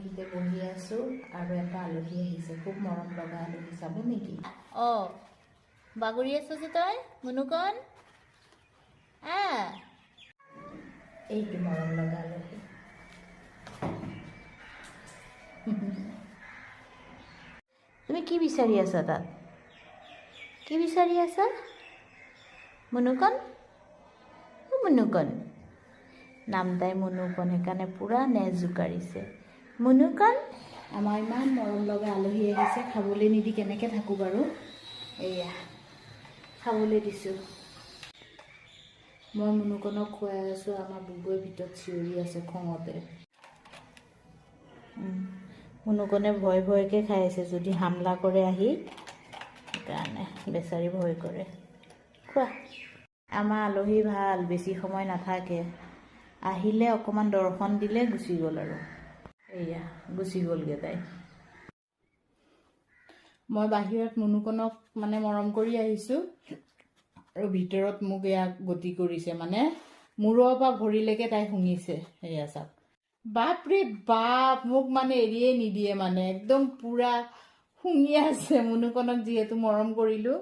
চকীতে বহি আছোঁ আৰু এটা আলহী আহিছে, খুব মৰম লগা আলহী। চাব নেকি? বাগৰি আছ যে তই মুনুকণ এইটো মৰম লগা আলহী। তুমি কি বিচাৰি আছা তাত? কি বিচাৰি আছা মুনুকণ? মুনুকণ নাম তাই মুনুকণ, সেইকাৰণে পূৰা নেজ জোকাৰিছে। মুনুকণ আমাৰ ইমান মৰম লগা আলহী আহিছে, খাবলৈ নিদি কেনেকৈ থাকোঁ বাৰু? এয়া খাবলৈ দিছোঁ। মই মুনুকণক খুৱাই আছোঁ, আমাৰ বুবুৱে ভিতৰত চিঞৰি আছে খঙতে। মুনুকণে ভয় ভয়কৈ খাই আছে, যদি হামলা কৰে আহি, সেইকাৰণে বেচাৰি ভয় কৰে। খোৱা। আমাৰ আলহী ভাল, বেছি সময় নাথাকে, আহিলে অকণমান দৰ্শন দিলে গুচি গ'ল আৰু। এয়া গুচি গ'লগৈ তাই। মই বাহিৰত মুনুকণক মানে মৰম কৰি আহিছোঁ আৰু ভিতৰত মোক এয়া গতি কৰিছে, মানে মূৰৰ পৰা ভৰিলৈকে তাই শুঙিছে। এয়া চাওক, বাপৰে বাপ, মোক মানে এৰিয়ে নিদিয়ে, মানে একদম পূৰা শুঙি আছে। মুনুকণক যিহেতু মৰম কৰিলোঁ।